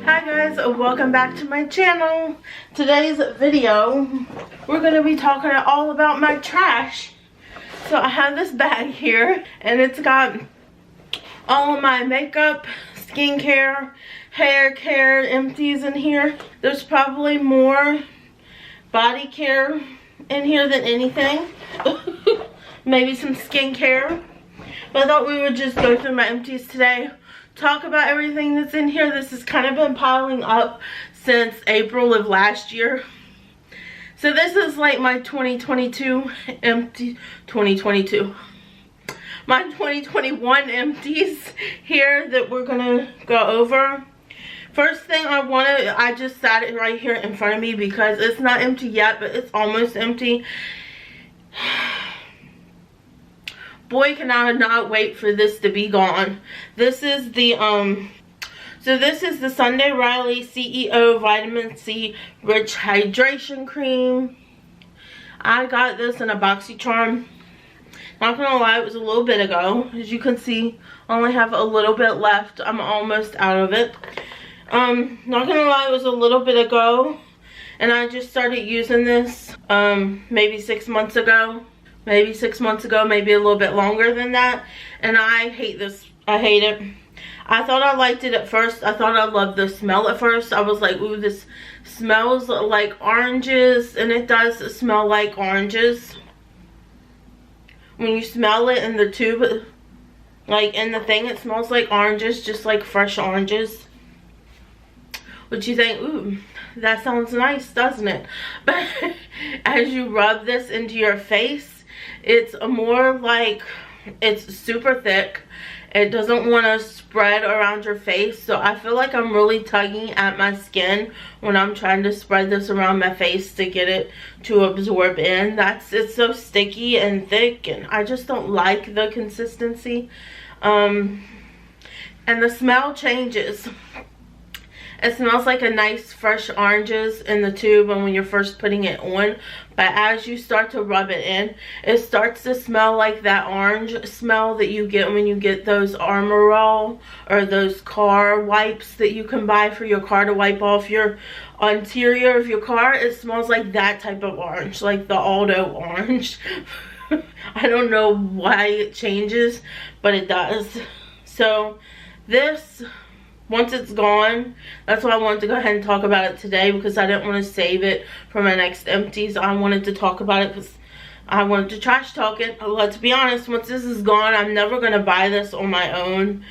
Hi guys, welcome back to my channel. Today's video, we're going to be talking all about my trash. So I have this bag here and it's got all of my makeup, skincare, hair care empties in here. There's probably more body care in here than anything. Maybe some skincare. But I thought we would just go through my empties today. Talk about everything that's in here. This has kind of been piling up since April of last year. So this is like my 2022 empty, my 2021 empties here that we're gonna go over. First thing I just sat it right here in front of me because it's not empty yet, but it's almost empty. Boy, can I not wait for this to be gone. This is the this is the Sunday Riley CEO Vitamin C Rich Hydration Cream. I got this in a BoxyCharm. Not gonna lie, it was a little bit ago. As you can see, I only have a little bit left. I'm almost out of it. Not gonna lie, it was a little bit ago. And I just started using this maybe 6 months ago. Maybe 6 months ago, maybe a little bit longer than that. And I hate this. I hate it. I thought I liked it at first. I thought I loved the smell at first. I was like, ooh, this smells like oranges. And it does smell like oranges. When you smell it in the tube, like in the thing, it smells like oranges, just like fresh oranges. Which you think, ooh, that sounds nice, doesn't it? But as you rub this into your face, it's more like, it's super thick. It doesn't want to spread around your face. So I feel like I'm really tugging at my skin when I'm trying to spread this around my face to get it to absorb in. It's so sticky and thick, and I just don't like the consistency. And the smell changes. It smells like a nice fresh oranges in the tube and when you're first putting it on. But as you start to rub it in, it starts to smell like that orange smell that you get when you get those Armor All or those car wipes that you can buy for your car to wipe off your interior of your car. It smells like that type of orange, like the Aldo orange. I don't know why it changes, but it does. So this, once it's gone, that's why I wanted to go ahead and talk about it today, because I didn't want to save it for my next empties. I wanted to talk about it because I wanted to trash talk it. Let's be honest, once this is gone, I'm never going to buy this on my own.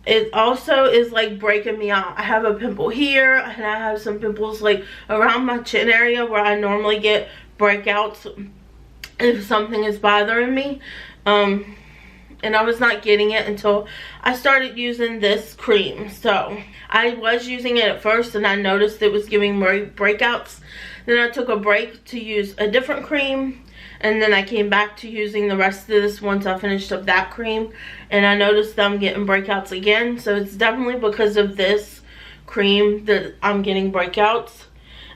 It also is like breaking me out. I have a pimple here, and I have some pimples like around my chin area where I normally get breakouts if something is bothering me. And I was not getting it until I started using this cream. So I was using it at first and I noticed it was giving more breakouts. Then I took a break to use a different cream, and then I came back to using the rest of this once I finished up that cream, and I noticed I'm getting breakouts again. So it's definitely because of this cream that I'm getting breakouts.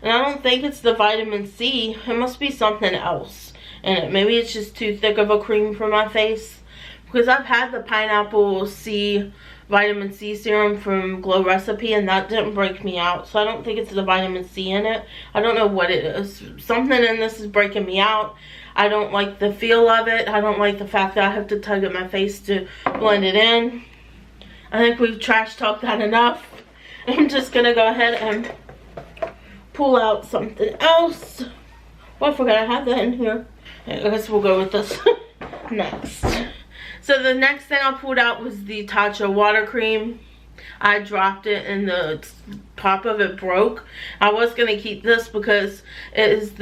And I don't think it's the vitamin C. It must be something else in it. Maybe it's just too thick of a cream for my face. Because I've had the pineapple C vitamin C serum from Glow Recipe, and that didn't break me out. So I don't think it's the vitamin C in it. I don't know what it is. Something in this is breaking me out. I don't like the feel of it. I don't like the fact that I have to tug at my face to blend it in. I think we've trash talked that enough. I'm just going to go ahead and pull out something else. Well, I forgot I had that in here. I guess we'll go with this next. So the next thing I pulled out was the Tatcha water cream. I dropped it and the top of it broke. I was going to keep this because it was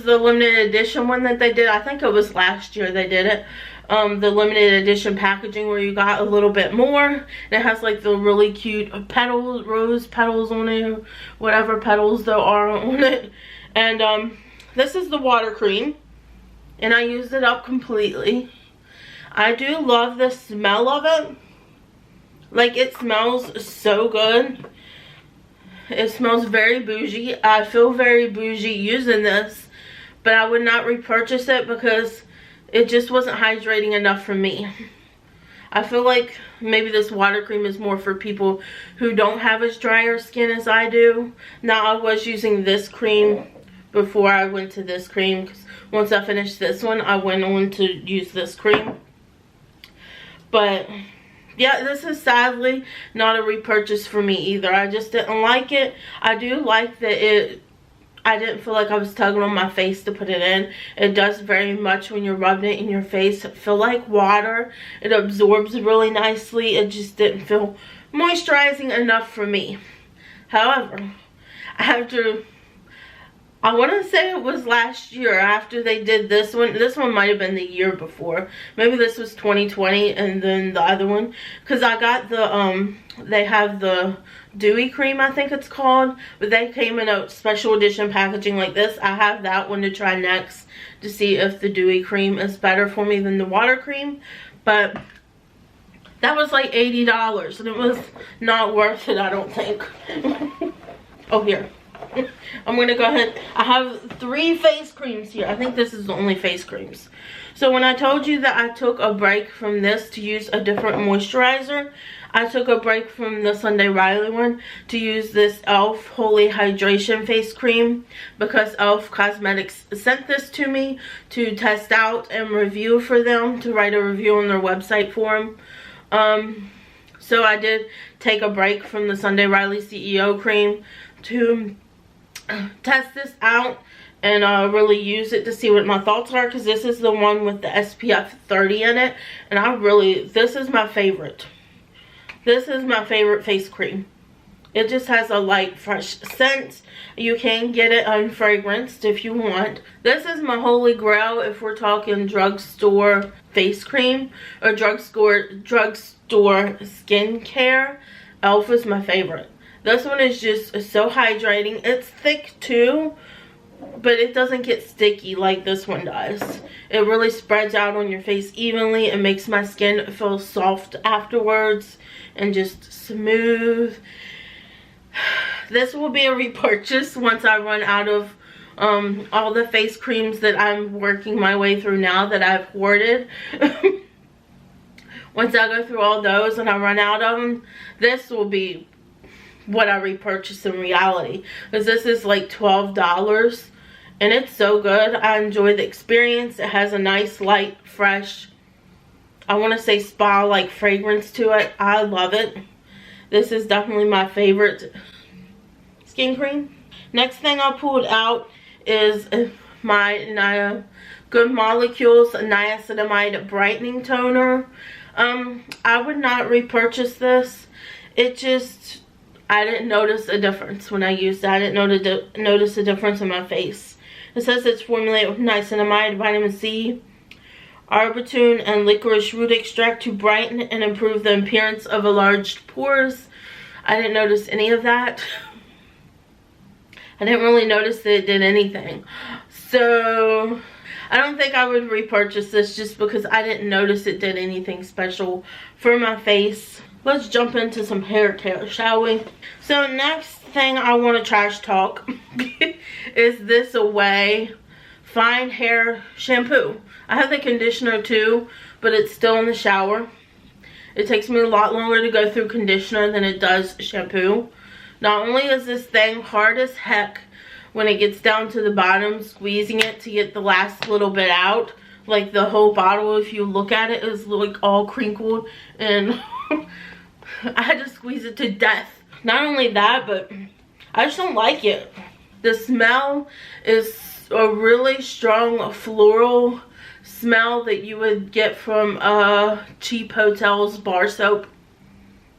the limited edition one that they did. I think it was last year they did it. The limited edition packaging where you got a little bit more. And it has like the really cute petals, rose petals on it, whatever petals there are on it. And this is the water cream. And I used it up completely. I do love the smell of it. Like, it smells so good. It smells very bougie. I feel very bougie using this. But I would not repurchase it because it just wasn't hydrating enough for me. I feel like maybe this water cream is more for people who don't have as drier skin as I do. Now, I was using this cream before I went to this cream, because once I finished this one, I went on to use this cream. But yeah, this is sadly not a repurchase for me either. I just didn't like it. I do like that I didn't feel like I was tugging on my face to put it in. It does very much when you're rubbing it in your face feel like water. It absorbs really nicely. It just didn't feel moisturizing enough for me. However, I want to say it was last year after they did this one. This one might have been the year before. Maybe this was 2020 and then the other one. Because I got the, they have the Dewy Cream, I think it's called. But they came in a special edition packaging like this. I have that one to try next to see if the Dewy Cream is better for me than the water cream. But that was like $80 and it was not worth it, I don't think. Oh, here. I'm going to go ahead. I have 3 face creams here. I think this is the only face creams. So when I told you that I took a break from this to use a different moisturizer, I took a break from the Sunday Riley one to use this e.l.f. Holy Hydration face cream because e.l.f. Cosmetics sent this to me to test out and review for them, to write a review on their website for them. So I did take a break from the Sunday Riley CEO cream to test this out and really use it to see what my thoughts are, because this is the one with the SPF 30 in it, and this is my favorite. This is my favorite face cream. It just has a light fresh scent. You can get it unfragranced if you want. This is my holy grail if we're talking drugstore face cream or drugstore skincare. e.l.f. is my favorite. This one is just so hydrating. It's thick too, but it doesn't get sticky like this one does. It really spreads out on your face evenly. It makes my skin feel soft afterwards and just smooth. This will be a repurchase once I run out of all the face creams that I'm working my way through now that I've hoarded. Once I go through all those and I run out of them, this will be what I repurchase in reality, because this is like $12 and it's so good. I enjoy the experience. It has a nice light fresh, I want to say spa like fragrance to it. I love it. This is definitely my favorite skin cream. Next thing I pulled out is my Good Molecules Niacinamide Brightening Toner. I would not repurchase this. I didn't notice a difference when I used it. I didn't notice a difference in my face. It says it's formulated with niacinamide, vitamin C, arbutin, and licorice root extract to brighten and improve the appearance of enlarged pores. I didn't notice any of that. I didn't really notice that it did anything. So I don't think I would repurchase this just because I didn't notice it did anything special for my face. Let's jump into some hair care, shall we? So next thing I want to trash talk is this Away Fine Hair Shampoo. I have the conditioner too, but it's still in the shower. It takes me a lot longer to go through conditioner than it does shampoo. Not only is this thing hard as heck when it gets down to the bottom, squeezing it to get the last little bit out. Like the whole bottle, if you look at it, is like all crinkled and I had to squeeze it to death. Not only that, but I just don't like it. The smell is a really strong floral smell that you would get from a cheap hotel's bar soap.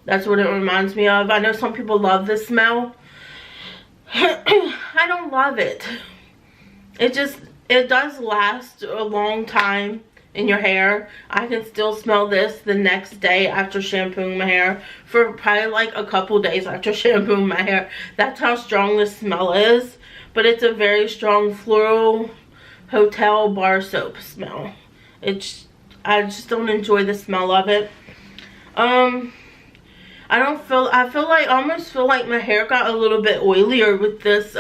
That's what it reminds me of. I know some people love this smell. I don't love it. It does last a long time in your hair. I can still smell this the next day after shampooing my hair, for probably like a couple days after shampooing my hair. That's how strong this smell is. But it's a very strong floral hotel bar soap smell. I just don't enjoy the smell of it. I almost feel like my hair got a little bit oilier with this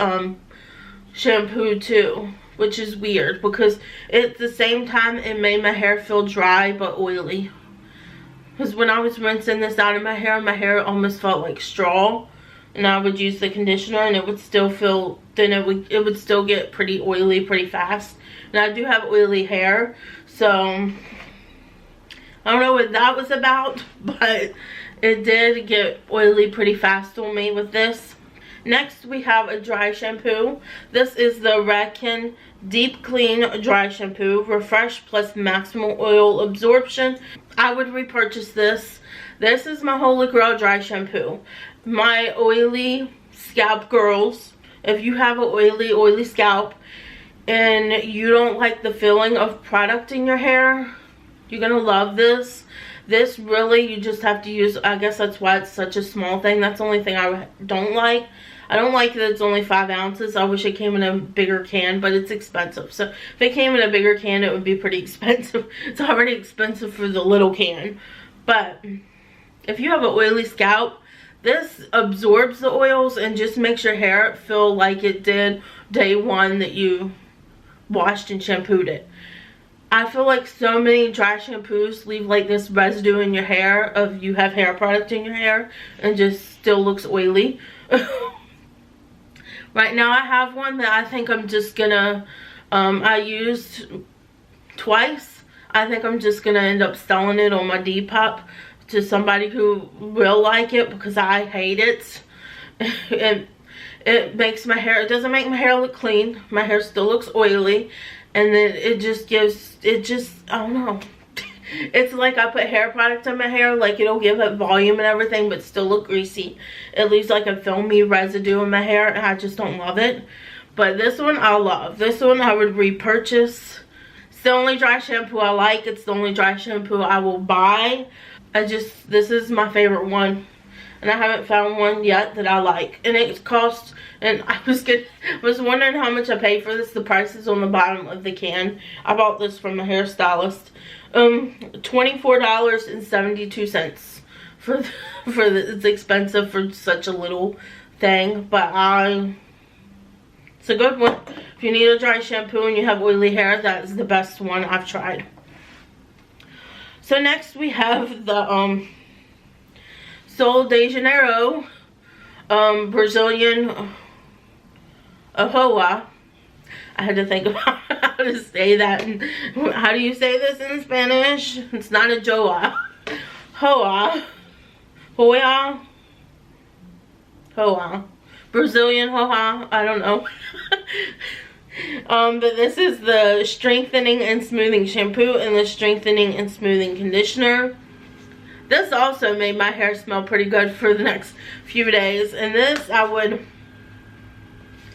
shampoo too, which is weird because at the same time it made my hair feel dry but oily. Because when I was rinsing this out of my hair almost felt like straw. And I would use the conditioner and it would still feel, then it would still get pretty oily pretty fast. And I do have oily hair, so I don't know what that was about, but it did get oily pretty fast on me with this. Next we have a dry shampoo. This is the Ratkin Deep Clean Dry Shampoo. Refresh plus maximal oil absorption. I would repurchase this. This is my Holy Grail dry shampoo. My oily scalp girls, if you have an oily scalp and you don't like the feeling of product in your hair, you're gonna love this. This really, you just have to use, I guess that's why it's such a small thing. That's the only thing I don't like. I don't like that it's only 5 ounces. I wish it came in a bigger can, but it's expensive. So if it came in a bigger can, it would be pretty expensive. It's already expensive for the little can. But if you have an oily scalp, this absorbs the oils and just makes your hair feel like it did day one that you washed and shampooed it. I feel like so many dry shampoos leave like this residue in your hair of you have hair product in your hair and just still looks oily. Right now I have one that I think I'm just gonna, I used twice. I think I'm just gonna end up selling it on my Depop to somebody who will like it because I hate it. And it makes my hair, it doesn't make my hair look clean. My hair still looks oily. And then it just gives, I don't know. It's like I put hair product on my hair, like it'll give it volume and everything, but still look greasy. It leaves like a filmy residue in my hair, and I just don't love it. But this one I love. This one I would repurchase. It's the only dry shampoo I like. It's the only dry shampoo I will buy. This is my favorite one. And I haven't found one yet that I like. And it costs, and I was wondering how much I paid for this. The price is on the bottom of the can. I bought this from a hairstylist. $24.72 for it's expensive for such a little thing, but it's a good one. If you need a dry shampoo and you have oily hair, that is the best one I've tried. So next we have the Sol de Janeiro Brazilian Ahoa. I had to think about how to say that. And how do you say this in Spanish? It's not a Joa. Hoa. Hoa. Hoa. Brazilian Hoa. I don't know. But this is the strengthening and smoothing shampoo and the strengthening and smoothing conditioner. This also made my hair smell pretty good for the next few days. And this I would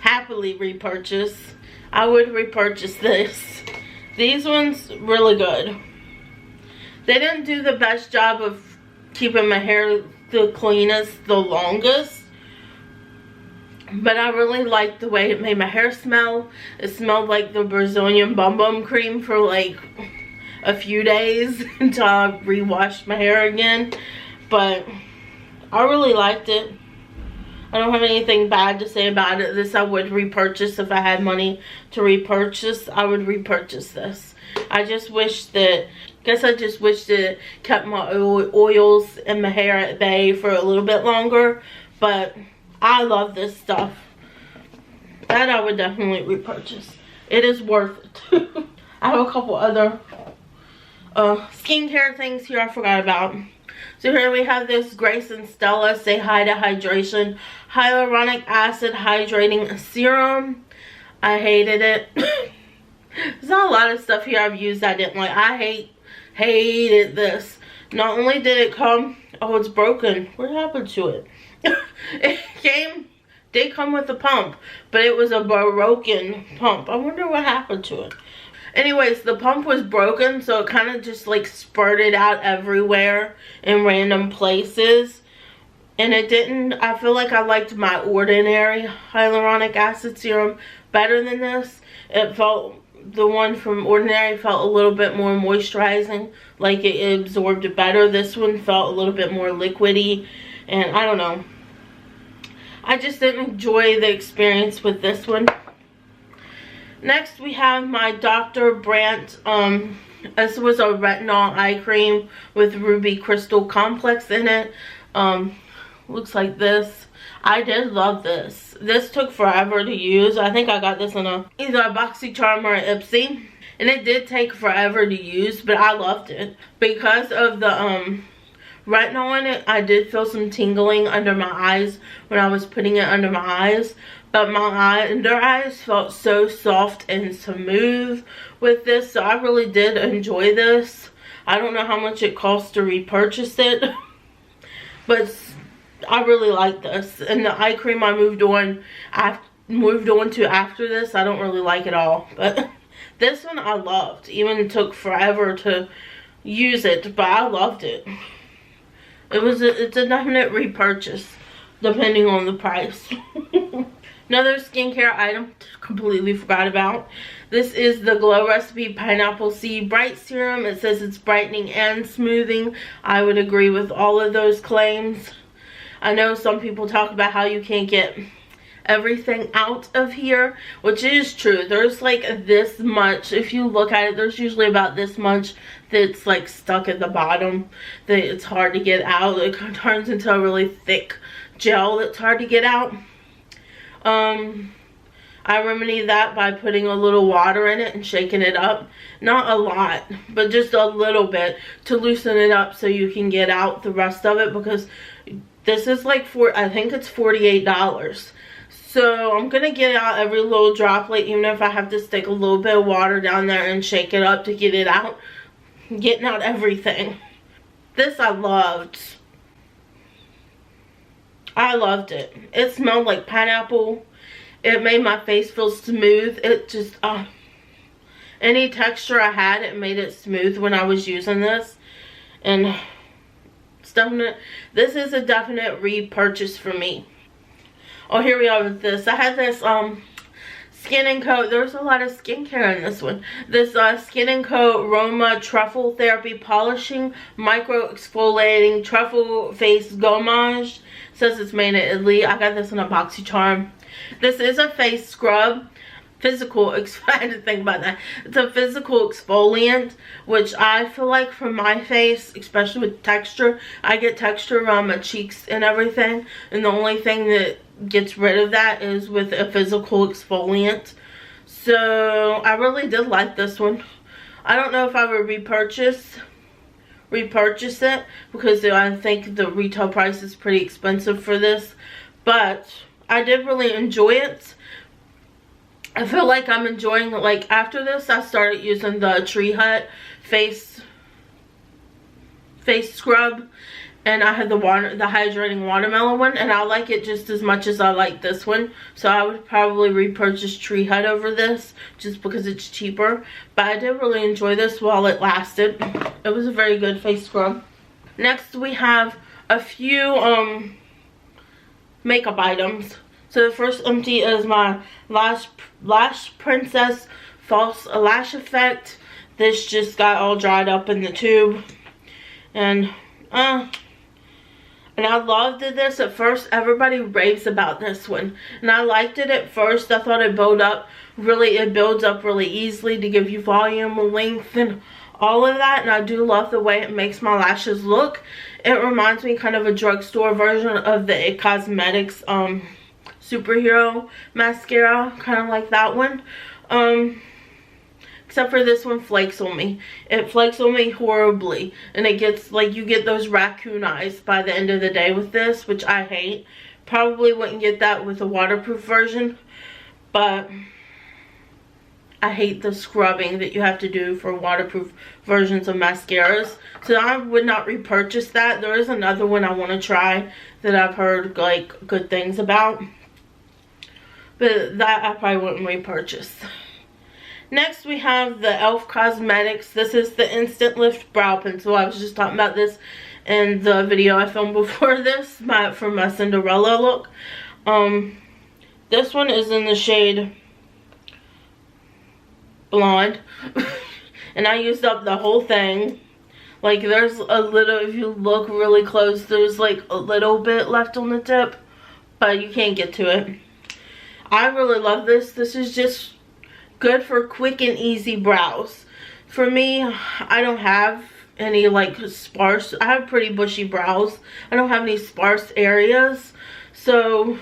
happily repurchase. I would repurchase this. These ones really good. They didn't do the best job of keeping my hair the cleanest, the longest. But I really liked the way it made my hair smell. It smelled like the Brazilian Bum Bum cream for like a few days until I re-washed my hair again. But I really liked it. I don't have anything bad to say about it. This I would repurchase if I had money to repurchase. I would repurchase this. I just wish that, I just wish that it kept my oils in my hair at bay for a little bit longer. But I love this stuff. That I would definitely repurchase. It is worth it. I have a couple other skincare things here I forgot about. So here we have this Grace and Stella Say Hi to Hydration Hyaluronic Acid Hydrating Serum. I hated it. There's not a lot of stuff here I've used I didn't like. I hated this. Not only did it come, oh, it's broken. What happened to it? It did come with a pump, but it was a broken pump. I wonder what happened to it. Anyways, the pump was broken, so it kind of just like spurted out everywhere in random places. And it didn't, I feel like I liked my ordinary hyaluronic acid serum better than this. It felt, the one from Ordinary felt a little bit more moisturizing, like it absorbed it better. This one felt a little bit more liquidy, and I don't know. I just didn't enjoy the experience with this one. Next we have my Dr. Brandt This was a retinol eye cream with ruby crystal complex in it. Looks like this. I did love this. This took forever to use. I think I got this in either a BoxyCharm or an Ipsy. And it did take forever to use, but I loved it. Because of the retinol in it, I did feel some tingling under my eyes when I was putting it under my eyes. But my under eyes felt so soft and smooth with this. So I really did enjoy this. I don't know how much it costs to repurchase it. But I really like this. And the eye cream I moved on to after this, I don't really like at all. But this one I loved. Even took forever to use it, but I loved it. It's a definite repurchase, depending on the price. Another skincare item, completely forgot about. This is the Glow Recipe Pineapple Seed Bright Serum. It says it's brightening and smoothing. I would agree with all of those claims. I know some people talk about how you can't get everything out of here, which is true. There's like this much. If you look at it, there's usually about this much that's like stuck at the bottom that it's hard to get out. It turns into a really thick gel that's hard to get out. I remedy that by putting a little water in it and shaking it up. Not a lot, but just a little bit to loosen it up so you can get out the rest of it, because this is like I think it's $48. So I'm gonna get out every little droplet, even if I have to stick a little bit of water down there and shake it up to get it out. Getting out everything. This I loved. I loved it. It smelled like pineapple. It made my face feel smooth. It just, any texture I had, it made it smooth when I was using this. And this is a definite repurchase for me. Oh, here we are with this. I had this Skin & Co. There's a lot of skincare in this one. This Skin & Co. Roma Truffle Therapy Polishing Micro Exfoliating Truffle Face Gommage. Says it's made in Italy. I got this in a BoxyCharm. This is a face scrub. I had to think about that. It's a physical exfoliant, which I feel like for my face, especially with texture, I get texture around my cheeks and everything. And the only thing that gets rid of that is with a physical exfoliant. So I really did like this one. I don't know if I would repurchase it, because I think the retail price is pretty expensive for this, but I did really enjoy it. I feel like I'm enjoying, like, after this I started using the Tree Hut face scrub, and I had the hydrating watermelon one, and I like it just as much as I like this one. So I would probably repurchase Tree Hut over this just because it's cheaper. But I did really enjoy this while it lasted. It was a very good face scrub. Next we have a few makeup items. So the first empty is my Lash Princess False Lash Effect. This just got all dried up in the tube. And I loved this at first. Everybody raves about this one. And I liked it at first. I thought it builds up really easily to give you volume, length, and all of that. And I do love the way it makes my lashes look. It reminds me kind of a drugstore version of the It Cosmetics Superhero Mascara. Kind of like that one. Except for this one flakes on me. It flakes on me horribly. And it gets, like, you get those raccoon eyes by the end of the day with this, which I hate. Probably wouldn't get that with a waterproof version. But I hate the scrubbing that you have to do for waterproof versions of mascaras. So I would not repurchase that. There is another one I want to try that I've heard, like, good things about. But that I probably wouldn't repurchase. Next we have the e.l.f. Cosmetics. This is the Instant Lift Brow Pencil. I was just talking about this in the video I filmed before this for my Cinderella look. This one is in the shade Blonde. And I used up the whole thing. Like, there's a little, if you look really close, there's like a little bit left on the tip. But you can't get to it. I really love this. This is just good for quick and easy brows. For me, I don't have any like sparse, I have pretty bushy brows. I don't have any sparse areas. So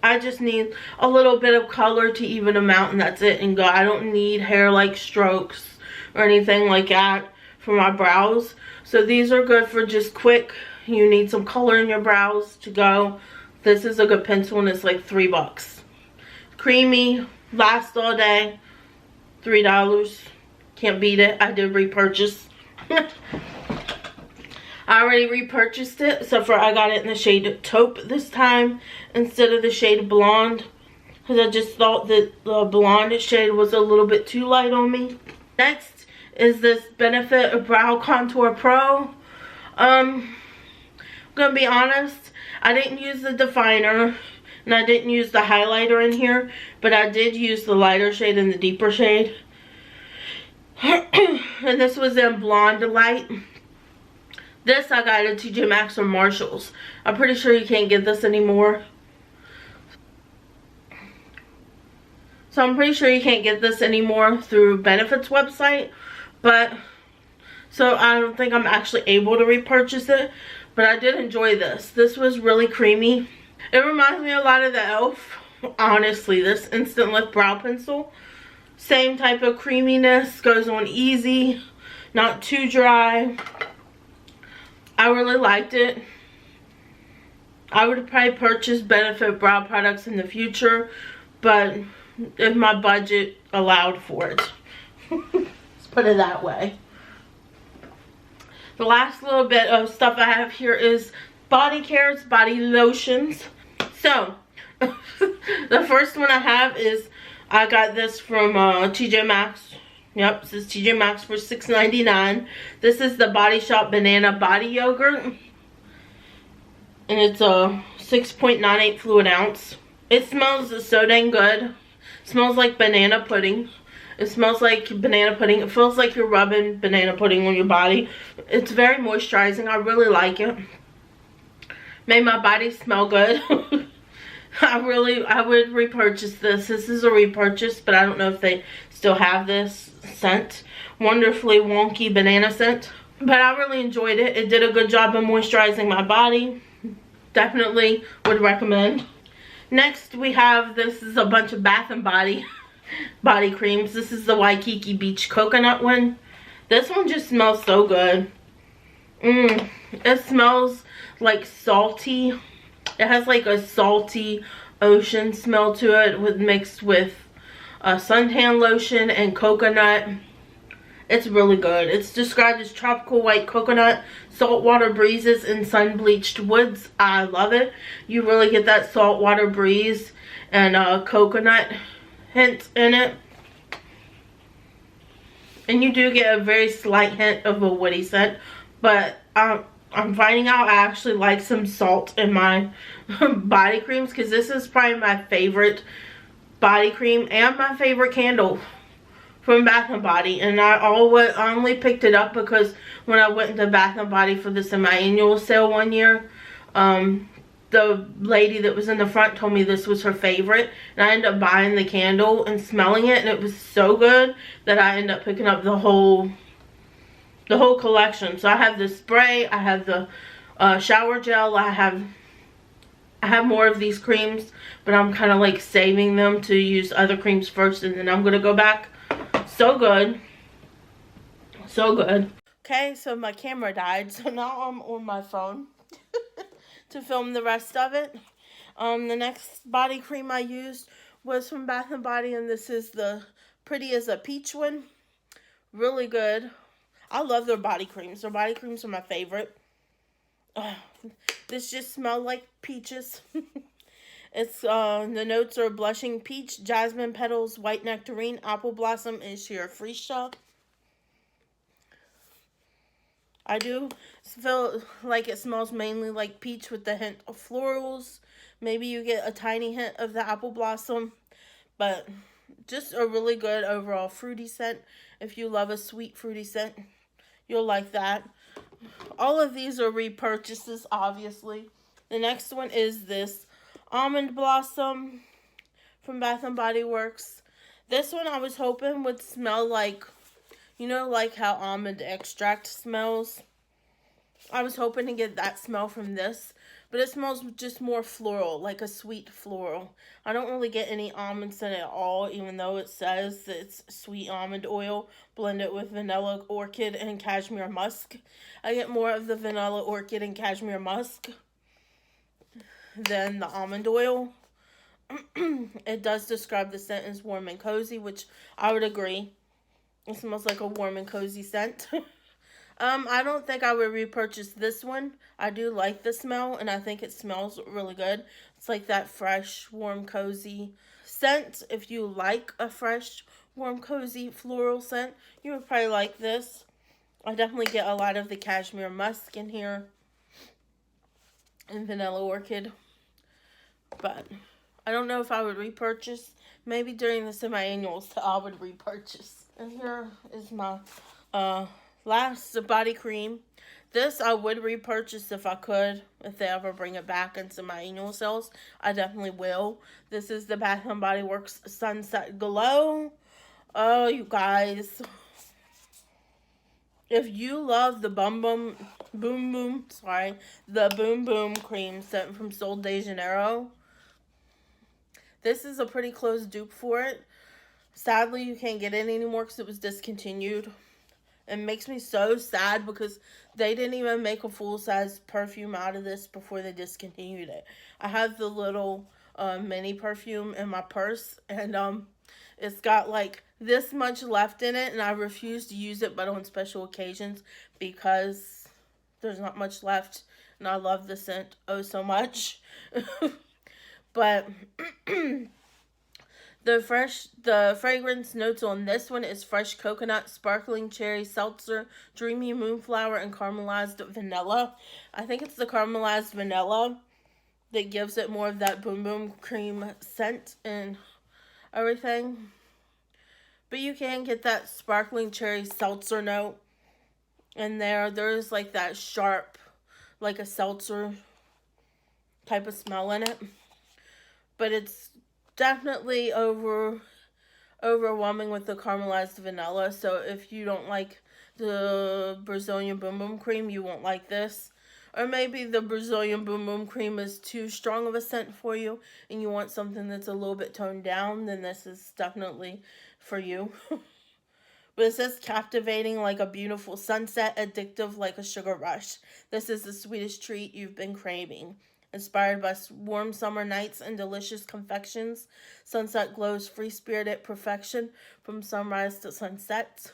I just need a little bit of color to even them out, and that's it, and go. I don't need hair like strokes or anything like that for my brows. So these are good for just quick. You need some color in your brows to go. This is a good pencil, and it's like $3. Creamy, lasts all day, $3. Can't beat it. I did repurchase. I already repurchased it, so I got it in the shade taupe this time instead of the shade blonde, because I just thought that the blonde shade was a little bit too light on me. Next is this Benefit Brow Contour Pro. I'm gonna be honest, I didn't use the definer and I didn't use the highlighter in here, but I did use the lighter shade and the deeper shade. And this was in Blonde Light. This I got at TJ Maxx or Marshalls. I'm pretty sure you can't get this anymore. So I'm pretty sure you can't get this anymore through Benefit's website. But, so I don't think I'm actually able to repurchase it. But I did enjoy this. This was really creamy. It reminds me a lot of the e.l.f. Honestly, this Instant Lift Brow Pencil. Same type of creaminess. Goes on easy. Not too dry. I really liked it. I would probably purchase Benefit brow products in the future, but if my budget allowed for it. Let's put it that way. The last little bit of stuff I have here is Bodycare's body lotions. So, the first one I have is, I got this from TJ Maxx. Yep, this is TJ Maxx for $6.99. This is the Body Shop Banana Body Yogurt. And it's a 6.98 fluid ounce. It smells so dang good. It smells like banana pudding. It smells like banana pudding. It feels like you're rubbing banana pudding on your body. It's very moisturizing. I really like it. Made my body smell good. I would repurchase this. This is a repurchase, but I don't know if they still have this scent. Wonderfully wonky banana scent. But I really enjoyed it. It did a good job of moisturizing my body. Definitely would recommend. Next we have, this is a bunch of Bath and Body body creams. This is the Waikiki Beach Coconut one. This one just smells so good. It smells like salty. It has like a salty ocean smell to it, mixed with suntan lotion and coconut. It's really good. It's described as tropical white coconut, saltwater breezes, and sun-bleached woods. I love it. You really get that saltwater breeze and coconut hint in it. And you do get a very slight hint of a woody scent. But I'm finding out I actually like some salt in my body creams, because this is probably my favorite body cream and my favorite candle from Bath and Body. And I only picked it up because when I went into Bath and Body for this in my annual sale one year, the lady that was in the front told me this was her favorite, and I ended up buying the candle and smelling it, and it was so good that I ended up picking up the whole collection. So I have the spray, I have the shower gel, I have more of these creams, but I'm kind of like saving them to use other creams first, and then I'm gonna go back. So good, so good. Okay, so my camera died, so now I'm on my phone to film the rest of it. The next body cream I used was from Bath and Body, and this is the Pretty as a Peach one. Really good. I love their body creams. Their body creams are my favorite. This just smells like peaches. It's the notes are blushing peach, jasmine petals, white nectarine, apple blossom, and sheer freesia. I do feel like it smells mainly like peach with the hint of florals. Maybe you get a tiny hint of the apple blossom, but just a really good overall fruity scent. If you love a sweet fruity scent, you'll like that. All of these are repurchases, obviously. The next one is this Almond Blossom from Bath and Body Works. This one I was hoping would smell like You know, like how almond extract smells? I was hoping to get that smell from this, but it smells just more floral, like a sweet floral. I don't really get any almonds in it at all, even though it says that it's sweet almond oil blended with vanilla orchid and cashmere musk. I get more of the vanilla orchid and cashmere musk than the almond oil. It does describe the scent as warm and cozy, which I would agree. It smells like a warm and cozy scent. I don't think I would repurchase this one. I do like the smell, and I think it smells really good. It's like that fresh, warm, cozy scent. If you like a fresh, warm, cozy floral scent, you would probably like this. I definitely get a lot of the cashmere musk in here and vanilla orchid, but I don't know if I would repurchase. Maybe during the semi-annual I would repurchase. And here is my last body cream. This I would repurchase if I could. If they ever bring it back in semi-annual sales, I definitely will. This is the Bath & Body Works Sunset Glow. Oh, you guys. If you love the the Boom Boom cream sent from Sol de Janeiro, this is a pretty close dupe for it. Sadly, you can't get it anymore because it was discontinued. It makes me so sad because they didn't even make a full-size perfume out of this before they discontinued it. I have the little mini perfume in my purse, and it's got like this much left in it, and I refuse to use it but on special occasions because there's not much left, and I love the scent oh so much. But the fragrance notes on this one is fresh coconut, sparkling cherry, seltzer, dreamy moonflower, and caramelized vanilla. I think it's the caramelized vanilla that gives it more of that Boom Boom cream scent and everything. But you can get that sparkling cherry seltzer note in there. There's like that sharp, like a seltzer type of smell in it. But it's definitely overwhelming with the caramelized vanilla. So if you don't like the Brazilian Boom Boom cream, you won't like this. Or maybe the Brazilian Boom Boom cream is too strong of a scent for you and you want something that's a little bit toned down, then this is definitely for you. But it says captivating like a beautiful sunset, addictive like a sugar rush. This is the sweetest treat you've been craving. Inspired by warm summer nights and delicious confections, Sunset Glow's free-spirited perfection from sunrise to sunset.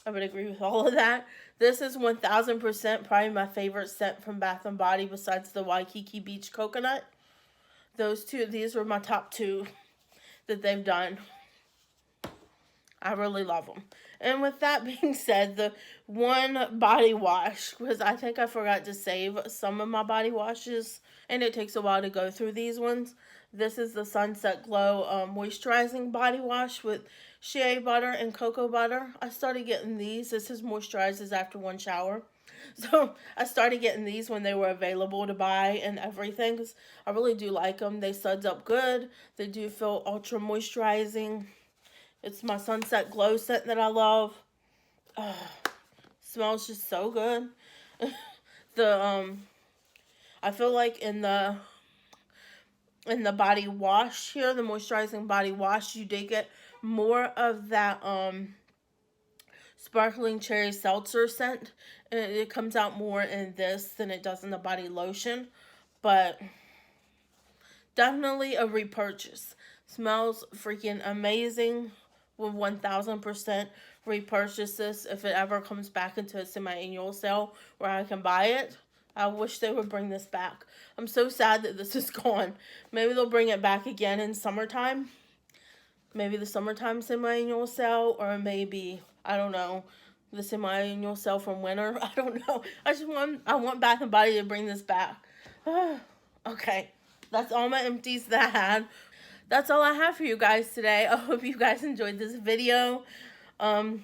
I would agree with all of that. This is 1000% probably my favorite scent from Bath & Body besides the Waikiki Beach Coconut. These were my top two that they've done. I really love them. And with that being said, the one body wash, because I think I forgot to save some of my body washes, and it takes a while to go through these ones. This is the Sunset Glow Moisturizing Body Wash with shea butter and cocoa butter. I started getting these. This is moisturizes after one shower. So I started getting these when they were available to buy and everything, because I really do like them. They suds up good. They do feel ultra moisturizing. It's my Sunset Glow scent that I love. Smells just so good. I feel like in the body wash here, the moisturizing body wash, you did get more of that sparkling cherry seltzer scent. And it comes out more in this than it does in the body lotion. But definitely a repurchase. Smells freaking amazing. Will 1000% repurchase this if it ever comes back into a semi-annual sale where I can buy it. I wish they would bring this back. I'm so sad that this is gone. Maybe they'll bring it back again in summertime. Maybe the summertime semi-annual sale, or maybe, I don't know, the semi-annual sale from winter. I don't know. I want Bath & Body to bring this back. Okay, that's all my empties that I had. That's all I have for you guys today. I hope you guys enjoyed this video. If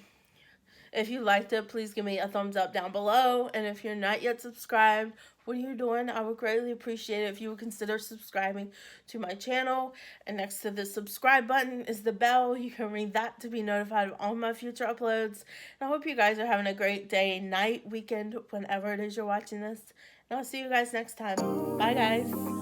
If you liked it, please give me a thumbs up down below. And if you're not yet subscribed, what are you doing? I would greatly appreciate it if you would consider subscribing to my channel. And next to the subscribe button is the bell. You can ring that to be notified of all my future uploads. And I hope you guys are having a great day, night, weekend, whenever it is you're watching this. And I'll see you guys next time. Bye, guys.